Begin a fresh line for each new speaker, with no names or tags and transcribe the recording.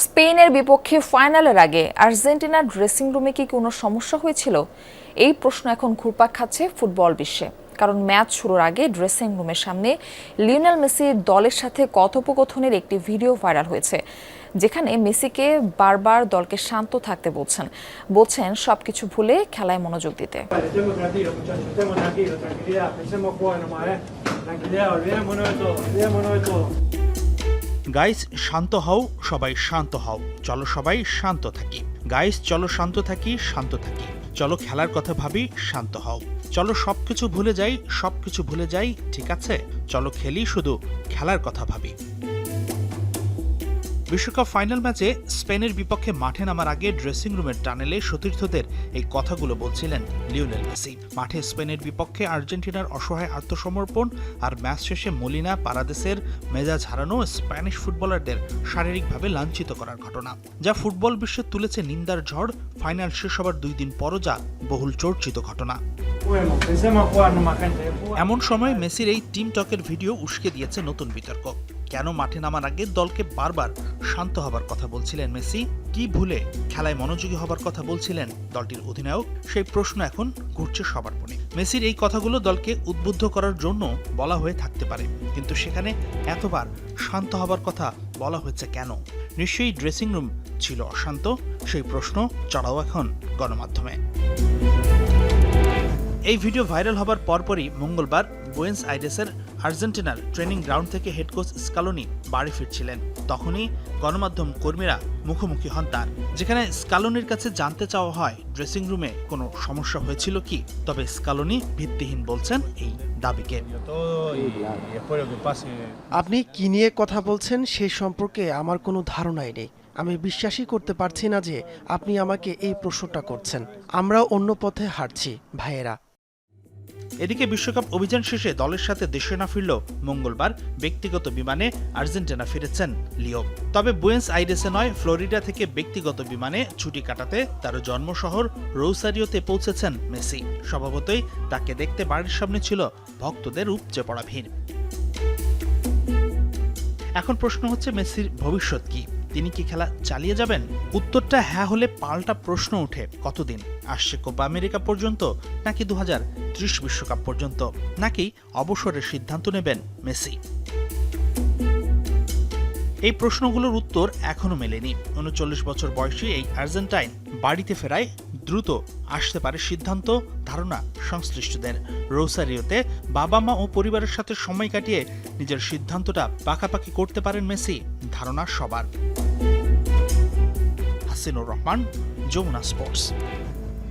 স্পেনের বিপক্ষে ফাইনালের আগে আর্জেন্টিনার ড্রেসিং রুমে কি কোনো সমস্যা হয়েছিল? এই প্রশ্ন এখন ঘুরপাক খাচ্ছে ফুটবল বিশ্বে। কারণ ম্যাচ শুরুর আগে ড্রেসিং রুমের সামনে লিওনেল মেসির দলের সাথে কথোপকথনের একটি ভিডিও ভাইরাল হয়েছে, যেখানে মেসিকে বারবার দলকে শান্ত থাকতে বলছেন সবকিছু ভুলে খেলায় মনোযোগ দিতে।
গাইস শান্ত হও, সবাই শান্ত হও, চলো সবাই শান্ত থাকি। গাইস চলো শান্ত থাকি, শান্ত থাকি, চলো খেলার কথা ভাবি, শান্ত হও, চলো সবকিছু ভুলে যাই, ঠিক আছে, চলো খেলি, শুধু খেলার কথা ভাবি। বিশ্বকাপ ফাইনাল ম্যাচে স্পেনের বিপক্ষে মাঠে নামার আগে ড্রেসিং রুমের টানেলে সতীর্থদের এই কথাগুলো বলছিলেন লিওনেল মেসি। মাঠে স্পেনের বিপক্ষে আর্জেন্টিনার অসহায় আত্মসমর্পণ আর ম্যাচ শেষে মলিনা পারাদেসের মেজাজ হারানো স্প্যানিশ ফুটবলারদের শারীরিকভাবে লাঞ্ছিত করার ঘটনা, যা ফুটবল বিশ্বে তুলেছে নিন্দার ঝড়। ফাইনাল শেষ হবার 2 দিন পরও যা বহুল চর্চিত ঘটনা। এমন সময় মেসির এই টিম টকের ভিডিও উস্কে দিয়েছে নতুন বিতর্ক। কেন মাঠে নামার আগে দলকে বারবার শান্ত হবার কথা বলছিলেন মেসি? কি ভুলে খেলায় মনোযোগী হবার কথা বলছিলেন দলটির অধিনায়ক? সেই প্রশ্ন এখন ঘুরছে সবার মনে। মেসির এই কথাগুলো দলকে উদ্বুদ্ধ করার জন্য বলা হয়ে থাকতে পারে, কিন্তু সেখানে এতবার শান্ত হবার কথা বলা হয়েছে কেন? নিশ্চয়ই ড্রেসিং রুম ছিল অশান্ত। সেই প্রশ্ন চড়াও এখন গণমাধ্যমে। এই ভিডিও ভাইরাল হবার পরপরই মঙ্গলবার বুয়েন্স আইরেসের আর্জেন্টিনার ট্রেনিং গ্রাউন্ড থেকে হেড কোচ স্কালোনি বাড়ি ফিরছিলেন। তখনই গণমাধ্যম কর্মীরা মুখোমুখি হন তার, যেখানে স্কালোনির কাছে জানতে চাওয়া হয় ড্রেসিং রুমে কোনো সমস্যা হয়েছিল কি। তবে স্কালোনি ভিত্তিহীন বলছেন এই দাবিকে।
আপনি কি নিয়ে কথা বলছেন সে সম্পর্কে আমার কোনো ধারণাই নেই। আমি বিশ্বাসই করতে পারছি না যে আপনি আমাকে এই প্রশ্নটা করছেন। আমরা অন্য পথে হাঁটছি ভাইয়েরা।
এদিকে বিশ্বকাপ অভিযান শেষে দলের সাথে দেশে না ফিরলেও মঙ্গলবার ব্যক্তিগত বিমানে আর্জেন্টিনা ফিরেছেন লিও। তবে বুয়েন্স আইরেসে নয়, ফ্লোরিডা থেকে ব্যক্তিগত বিমানে ছুটি কাটাতে তার জন্মশহর রোসারিওতে পৌঁছেছেন মেসি। স্বভাবতই তাকে দেখতে বাড়ির সামনে ছিল ভক্তদের উপচে পড়া ভিড়। এখন প্রশ্ন হচ্ছে, মেসির ভবিষ্যৎ কি? তিনি কি খেলা চালিয়ে যাবেন? উত্তরটা হ্যাঁ হলে পাল্টা প্রশ্ন ওঠে, কতদিন? আসছে কোপা আমেরিকা পর্যন্ত, নাকি 2030 বিশ্বকাপ পর্যন্ত, নাকি অবসরের সিদ্ধান্ত নেবেন মেসি? এই প্রশ্নগুলোর উত্তর এখনো মেলেনি। 39 বছর বয়সী এই আর্জেন্টাইন বাড়িতে ফেরায় দ্রুত আসতে পারে সিদ্ধান্ত, ধারণা সংশ্লিষ্টদের। রোসারিওতে বাবা মা ও পরিবারের সাথে সময় কাটিয়ে নিজের সিদ্ধান্তটা পাকাপাকি করতে পারেন মেসি, ধারণা সবার। হাসিনুর রহমান, যমুনা স্পোর্টস।